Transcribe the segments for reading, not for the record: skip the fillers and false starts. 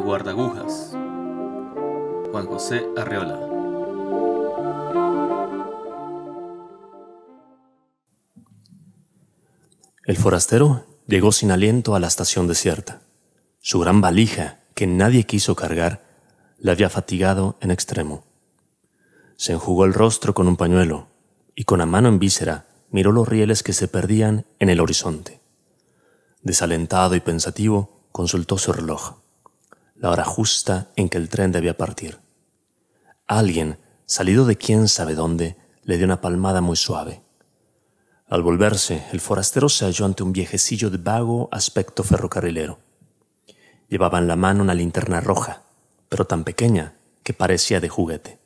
guardagujas, Juan José Arreola. El forastero llegó sin aliento a la estación desierta. Su gran valija, que nadie quiso cargar, le había fatigado en extremo. Se enjugó el rostro con un pañuelo y con la mano en víscera miró los rieles que se perdían en el horizonte. Desalentado y pensativo, consultó su reloj, la hora justa en que el tren debía partir. Alguien, salido de quién sabe dónde, le dio una palmada muy suave. Al volverse, el forastero se halló ante un viejecillo de vago aspecto ferrocarrilero. Llevaba en la mano una linterna roja, pero tan pequeña que parecía de juguete.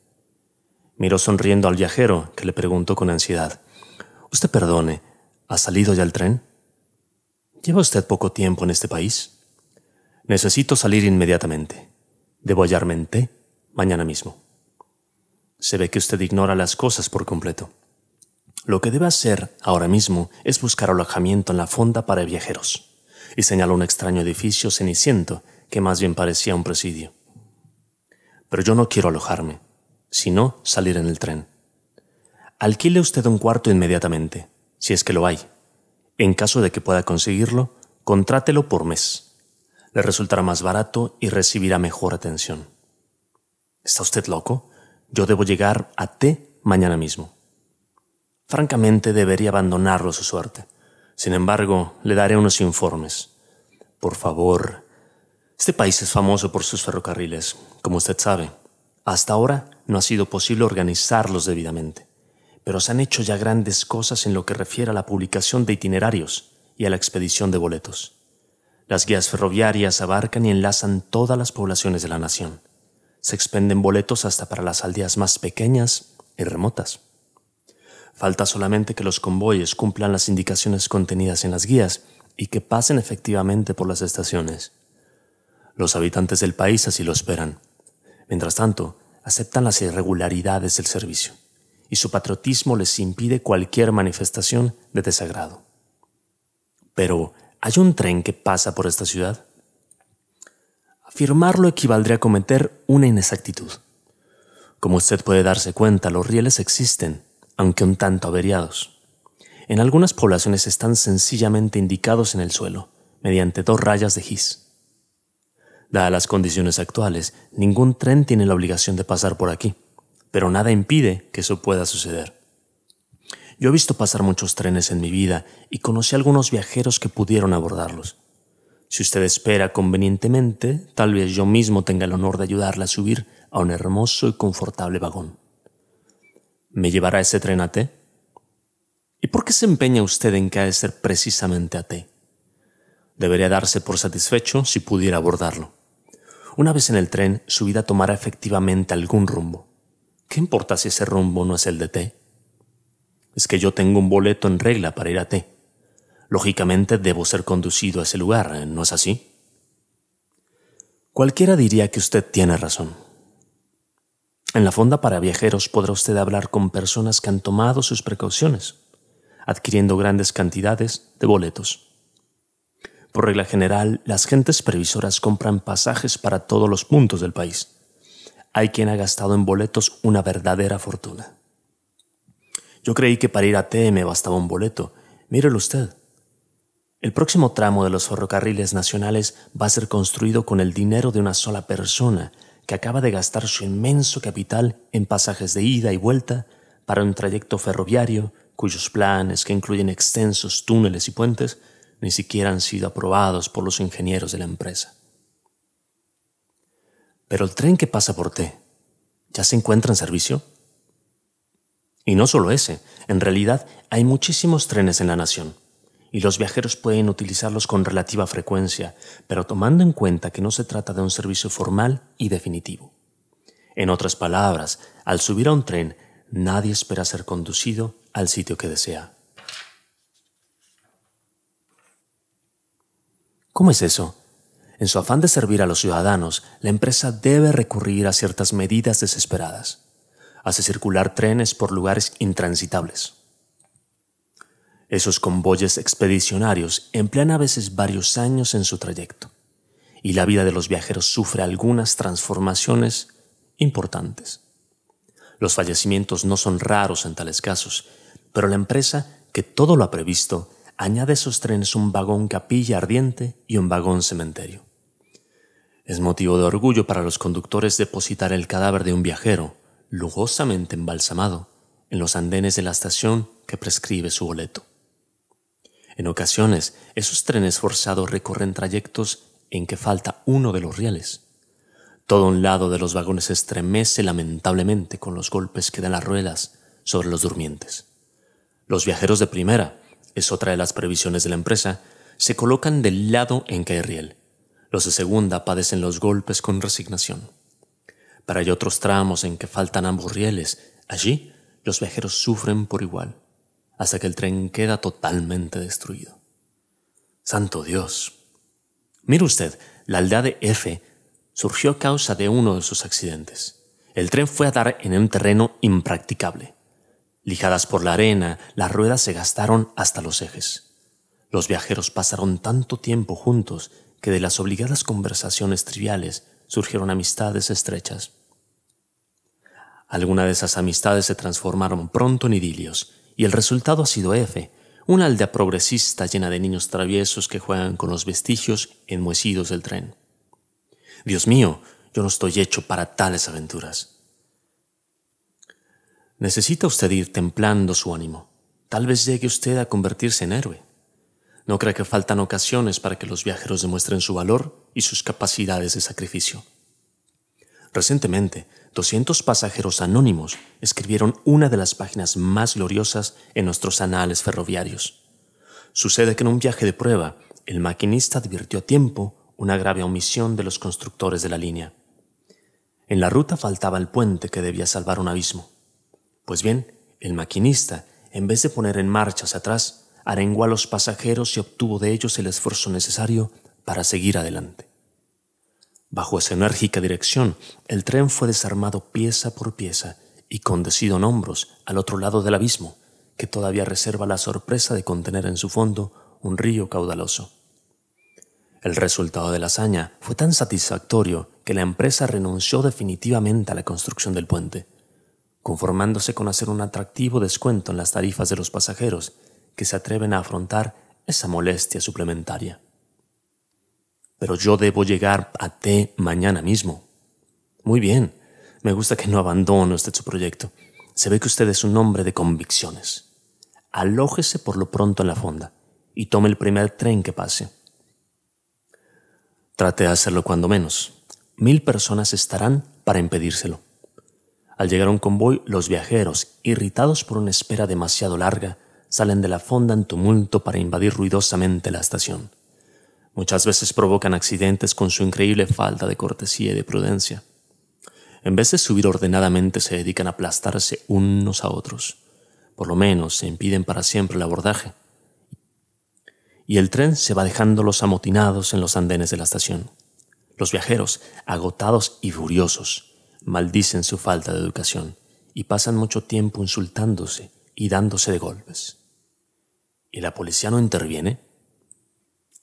Miró sonriendo al viajero, que le preguntó con ansiedad: «Usted perdone, ¿ha salido ya el tren? ¿Lleva usted poco tiempo en este país? Necesito salir inmediatamente. Debo hallarme en T mañana mismo». Se ve que usted ignora las cosas por completo. Lo que debe hacer ahora mismo es buscar alojamiento en la fonda para viajeros, y señaló un extraño edificio ceniciento que más bien parecía un presidio. «Pero yo no quiero alojarme, sino salir en el tren. Alquile usted un cuarto inmediatamente, si es que lo hay. En caso de que pueda conseguirlo, contrátelo por mes. Le resultará más barato y recibirá mejor atención». «¿Está usted loco? Yo debo llegar a T mañana mismo». «Francamente debería abandonarlo a su suerte. Sin embargo, le daré unos informes. Por favor, este país es famoso por sus ferrocarriles, como usted sabe. Hasta ahora no ha sido posible organizarlos debidamente, pero se han hecho ya grandes cosas en lo que refiere a la publicación de itinerarios y a la expedición de boletos. Las guías ferroviarias abarcan y enlazan todas las poblaciones de la nación. Se expenden boletos hasta para las aldeas más pequeñas y remotas. Falta solamente que los convoyes cumplan las indicaciones contenidas en las guías y que pasen efectivamente por las estaciones. Los habitantes del país así lo esperan. Mientras tanto, aceptan las irregularidades del servicio, y su patriotismo les impide cualquier manifestación de desagrado. Pero, ¿hay un tren que pasa por esta ciudad? Afirmarlo equivaldría a cometer una inexactitud. Como usted puede darse cuenta, los rieles existen, aunque un tanto averiados. En algunas poblaciones están sencillamente indicados en el suelo, mediante 2 rayas de gis. Dadas las condiciones actuales, ningún tren tiene la obligación de pasar por aquí, pero nada impide que eso pueda suceder. Yo he visto pasar muchos trenes en mi vida y conocí a algunos viajeros que pudieron abordarlos. Si usted espera convenientemente, tal vez yo mismo tenga el honor de ayudarle a subir a un hermoso y confortable vagón. ¿Me llevará ese tren a T? ¿Y por qué se empeña usted en que ha de ser precisamente a T? Debería darse por satisfecho si pudiera abordarlo. Una vez en el tren, su vida tomará efectivamente algún rumbo. ¿Qué importa si ese rumbo no es el de T? Es que yo tengo un boleto en regla para ir a T. Lógicamente debo ser conducido a ese lugar, ¿no es así? Cualquiera diría que usted tiene razón. En la fonda para viajeros podrá usted hablar con personas que han tomado sus precauciones, adquiriendo grandes cantidades de boletos. Por regla general, las gentes previsoras compran pasajes para todos los puntos del país. Hay quien ha gastado en boletos una verdadera fortuna. Yo creí que para ir a T me bastaba un boleto. Mírelo usted. El próximo tramo de los ferrocarriles nacionales va a ser construido con el dinero de una sola persona que acaba de gastar su inmenso capital en pasajes de ida y vuelta para un trayecto ferroviario cuyos planes, que incluyen extensos túneles y puentes, ni siquiera han sido aprobados por los ingenieros de la empresa. Pero el tren que pasa por T, ¿ya se encuentra en servicio? Y no solo ese, en realidad hay muchísimos trenes en la nación, y los viajeros pueden utilizarlos con relativa frecuencia, pero tomando en cuenta que no se trata de un servicio formal y definitivo. En otras palabras, al subir a un tren, nadie espera ser conducido al sitio que desea. ¿Cómo es eso? En su afán de servir a los ciudadanos, la empresa debe recurrir a ciertas medidas desesperadas. Hace circular trenes por lugares intransitables. Esos convoyes expedicionarios emplean a veces varios años en su trayecto. y la vida de los viajeros sufre algunas transformaciones importantes. Los fallecimientos no son raros en tales casos, pero la empresa, que todo lo ha previsto, añade a esos trenes un vagón capilla ardiente y un vagón cementerio. Es motivo de orgullo para los conductores depositar el cadáver de un viajero, lujosamente embalsamado, en los andenes de la estación que prescribe su boleto. En ocasiones, esos trenes forzados recorren trayectos en que falta uno de los rieles. Todo un lado de los vagones se estremece lamentablemente con los golpes que dan las ruedas sobre los durmientes. Los viajeros de primera, es otra de las previsiones de la empresa, se colocan del lado en que hay riel. Los de segunda padecen los golpes con resignación. Pero hay otros tramos en que faltan ambos rieles. Allí, los viajeros sufren por igual, hasta que el tren queda totalmente destruido. ¡Santo Dios! Mire usted, la aldea de F surgió a causa de uno de sus accidentes. El tren fue a dar en un terreno impracticable. Lijadas por la arena, las ruedas se gastaron hasta los ejes. Los viajeros pasaron tanto tiempo juntos que de las obligadas conversaciones triviales surgieron amistades estrechas. Algunas de esas amistades se transformaron pronto en idilios, y el resultado ha sido F, una aldea progresista llena de niños traviesos que juegan con los vestigios enmohecidos del tren. Dios mío, yo no estoy hecho para tales aventuras. Necesita usted ir templando su ánimo. Tal vez llegue usted a convertirse en héroe. ¿No cree que faltan ocasiones para que los viajeros demuestren su valor y sus capacidades de sacrificio? Recientemente, 200 pasajeros anónimos escribieron una de las páginas más gloriosas en nuestros anales ferroviarios. Sucede que en un viaje de prueba, el maquinista advirtió a tiempo una grave omisión de los constructores de la línea. En la ruta faltaba el puente que debía salvar un abismo. Pues bien, el maquinista, en vez de poner en marcha hacia atrás, arengó a los pasajeros y obtuvo de ellos el esfuerzo necesario para seguir adelante. Bajo esa enérgica dirección, el tren fue desarmado pieza por pieza y condecido en hombros al otro lado del abismo, que todavía reserva la sorpresa de contener en su fondo un río caudaloso. El resultado de la hazaña fue tan satisfactorio que la empresa renunció definitivamente a la construcción del puente, conformándose con hacer un atractivo descuento en las tarifas de los pasajeros que se atreven a afrontar esa molestia suplementaria. Pero yo debo llegar a T mañana mismo. Muy bien, me gusta que no abandone usted su proyecto. Se ve que usted es un hombre de convicciones. Alójese por lo pronto en la fonda y tome el primer tren que pase. Trate de hacerlo cuando menos. 1000 personas estarán para impedírselo. Al llegar a un convoy, los viajeros, irritados por una espera demasiado larga, salen de la fonda en tumulto para invadir ruidosamente la estación. Muchas veces provocan accidentes con su increíble falta de cortesía y de prudencia. En vez de subir ordenadamente, se dedican a aplastarse unos a otros. Por lo menos se impiden para siempre el abordaje. Y el tren se va dejándolos amotinados en los andenes de la estación. Los viajeros, agotados y furiosos, maldicen su falta de educación y pasan mucho tiempo insultándose y dándose de golpes. ¿Y la policía no interviene?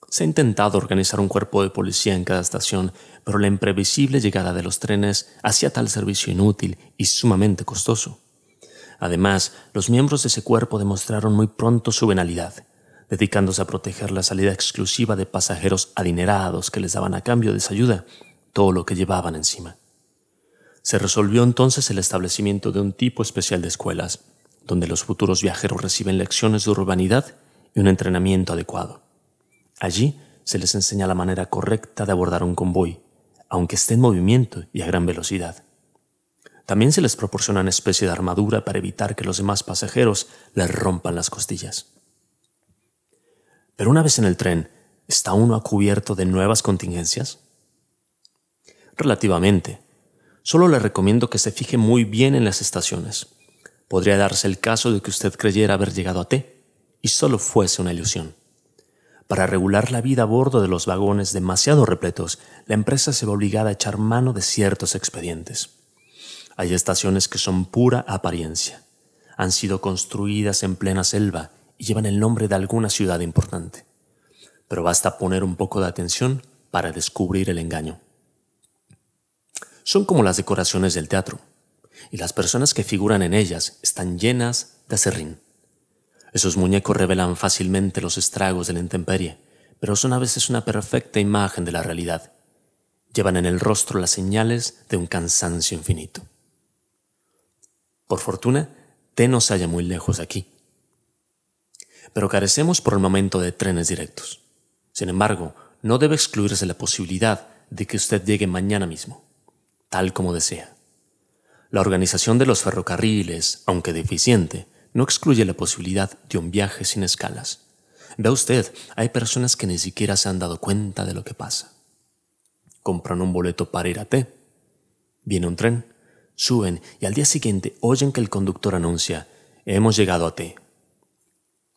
Se ha intentado organizar un cuerpo de policía en cada estación, pero la imprevisible llegada de los trenes hacía tal servicio inútil y sumamente costoso. Además, los miembros de ese cuerpo demostraron muy pronto su venalidad, dedicándose a proteger la salida exclusiva de pasajeros adinerados que les daban a cambio de esa ayuda todo lo que llevaban encima. Se resolvió entonces el establecimiento de un tipo especial de escuelas, donde los futuros viajeros reciben lecciones de urbanidad y un entrenamiento adecuado. Allí se les enseña la manera correcta de abordar un convoy, aunque esté en movimiento y a gran velocidad. También se les proporciona una especie de armadura para evitar que los demás pasajeros les rompan las costillas. Pero una vez en el tren, ¿está uno a cubierto de nuevas contingencias? Relativamente. Solo le recomiendo que se fije muy bien en las estaciones. Podría darse el caso de que usted creyera haber llegado a T y solo fuese una ilusión. Para regular la vida a bordo de los vagones demasiado repletos, la empresa se ve obligada a echar mano de ciertos expedientes. Hay estaciones que son pura apariencia. Han sido construidas en plena selva y llevan el nombre de alguna ciudad importante. Pero basta poner un poco de atención para descubrir el engaño. Son como las decoraciones del teatro, y las personas que figuran en ellas están llenas de aserrín. Esos muñecos revelan fácilmente los estragos de la intemperie, pero son a veces una perfecta imagen de la realidad. Llevan en el rostro las señales de un cansancio infinito. Por fortuna, T no se halla muy lejos de aquí. Pero carecemos por el momento de trenes directos. Sin embargo, no debe excluirse la posibilidad de que usted llegue mañana mismo, tal como desea. La organización de los ferrocarriles, aunque deficiente, no excluye la posibilidad de un viaje sin escalas. Vea usted, hay personas que ni siquiera se han dado cuenta de lo que pasa. Compran un boleto para ir a T. Viene un tren, suben y al día siguiente oyen que el conductor anuncia: «Hemos llegado a T».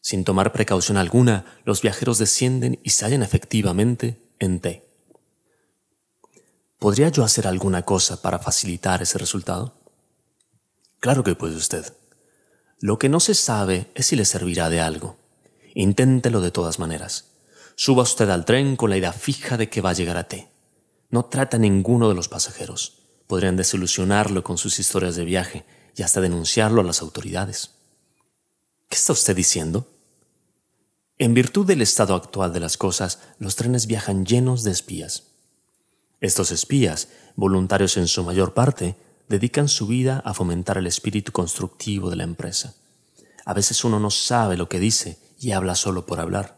Sin tomar precaución alguna, los viajeros descienden y se hallan efectivamente en T. ¿Podría yo hacer alguna cosa para facilitar ese resultado? Claro que puede usted. Lo que no se sabe es si le servirá de algo. Inténtelo de todas maneras. Suba usted al tren con la idea fija de que va a llegar a T. No trata a ninguno de los pasajeros. Podrían desilusionarlo con sus historias de viaje y hasta denunciarlo a las autoridades. ¿Qué está usted diciendo? En virtud del estado actual de las cosas, los trenes viajan llenos de espías. Estos espías, voluntarios en su mayor parte, dedican su vida a fomentar el espíritu constructivo de la empresa. A veces uno no sabe lo que dice y habla solo por hablar.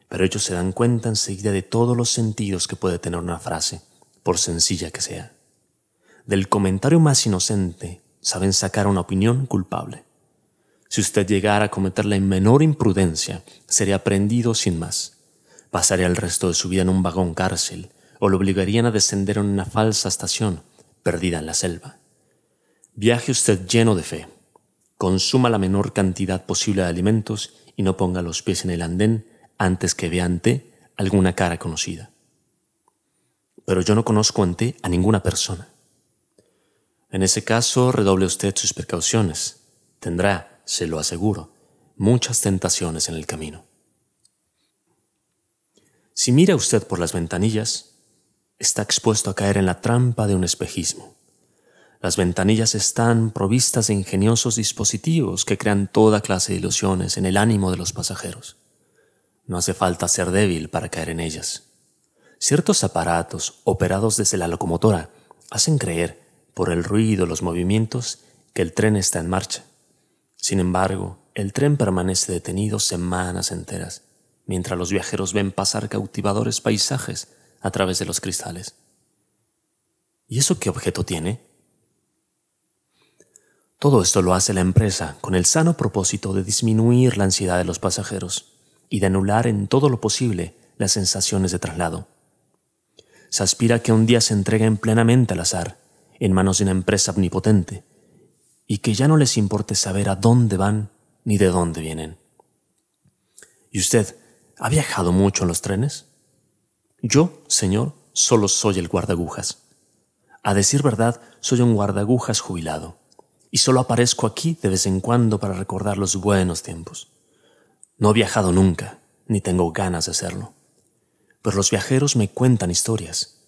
Pero ellos se dan cuenta enseguida de todos los sentidos que puede tener una frase, por sencilla que sea. Del comentario más inocente saben sacar una opinión culpable. Si usted llegara a cometer la menor imprudencia, sería prendido sin más. Pasaría el resto de su vida en un vagón cárcel o lo obligarían a descender en una falsa estación, perdida en la selva. Viaje usted lleno de fe. Consuma la menor cantidad posible de alimentos y no ponga los pies en el andén antes que vea ante alguna cara conocida. Pero yo no conozco ante a ninguna persona. En ese caso, redoble usted sus precauciones. Tendrá, se lo aseguro, muchas tentaciones en el camino. Si mira usted por las ventanillas, está expuesto a caer en la trampa de un espejismo. Las ventanillas están provistas de ingeniosos dispositivos que crean toda clase de ilusiones en el ánimo de los pasajeros. No hace falta ser débil para caer en ellas. Ciertos aparatos, operados desde la locomotora, hacen creer, por el ruido y los movimientos, que el tren está en marcha. Sin embargo, el tren permanece detenido semanas enteras, mientras los viajeros ven pasar cautivadores paisajes a través de los cristales. ¿Y eso qué objeto tiene? Todo esto lo hace la empresa con el sano propósito de disminuir la ansiedad de los pasajeros y de anular en todo lo posible las sensaciones de traslado. Se aspira a que un día se entreguen plenamente al azar, en manos de una empresa omnipotente, y que ya no les importe saber a dónde van ni de dónde vienen. ¿Y usted ha viajado mucho en los trenes? Yo, señor, solo soy el guardagujas. A decir verdad, soy un guardagujas jubilado, y solo aparezco aquí de vez en cuando para recordar los buenos tiempos. No he viajado nunca, ni tengo ganas de hacerlo. Pero los viajeros me cuentan historias.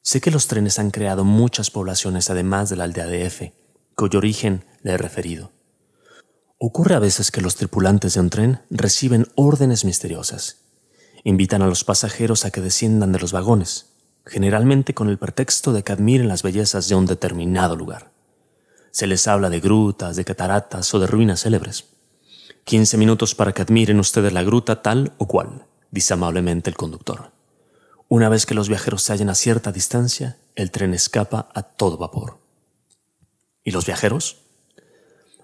Sé que los trenes han creado muchas poblaciones además de la aldea de F, cuyo origen le he referido. Ocurre a veces que los tripulantes de un tren reciben órdenes misteriosas. Invitan a los pasajeros a que desciendan de los vagones, generalmente con el pretexto de que admiren las bellezas de un determinado lugar. Se les habla de grutas, de cataratas o de ruinas célebres. 15 minutos para que admiren ustedes la gruta tal o cual, dice amablemente el conductor. Una vez que los viajeros se hallan a cierta distancia, el tren escapa a todo vapor. ¿Y los viajeros?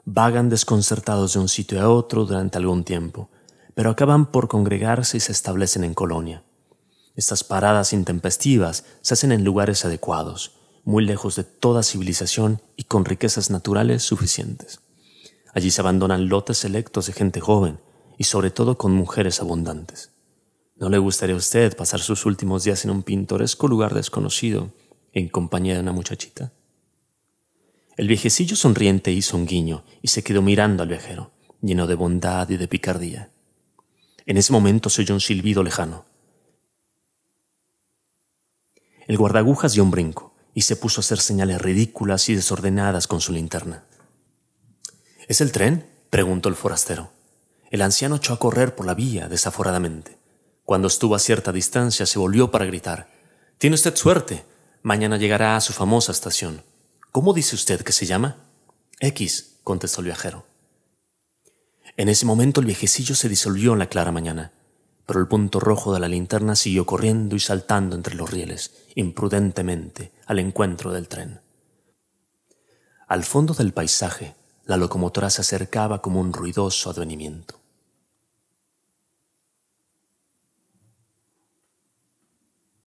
Vagan desconcertados de un sitio a otro durante algún tiempo, pero acaban por congregarse y se establecen en colonia. Estas paradas intempestivas se hacen en lugares adecuados, muy lejos de toda civilización y con riquezas naturales suficientes. Allí se abandonan lotes selectos de gente joven y sobre todo con mujeres abundantes. ¿No le gustaría a usted pasar sus últimos días en un pintoresco lugar desconocido en compañía de una muchachita? El viejecillo sonriente hizo un guiño y se quedó mirando al viajero, lleno de bondad y de picardía. En ese momento se oyó un silbido lejano. El guardagujas dio un brinco y se puso a hacer señales ridículas y desordenadas con su linterna. —¿Es el tren? —preguntó el forastero. El anciano echó a correr por la vía desaforadamente. Cuando estuvo a cierta distancia se volvió para gritar: —Tiene usted suerte. Mañana llegará a su famosa estación. —¿Cómo dice usted que se llama? —X —contestó el viajero. En ese momento el viejecillo se disolvió en la clara mañana, pero el punto rojo de la linterna siguió corriendo y saltando entre los rieles, imprudentemente, al encuentro del tren. Al fondo del paisaje, la locomotora se acercaba como un ruidoso advenimiento.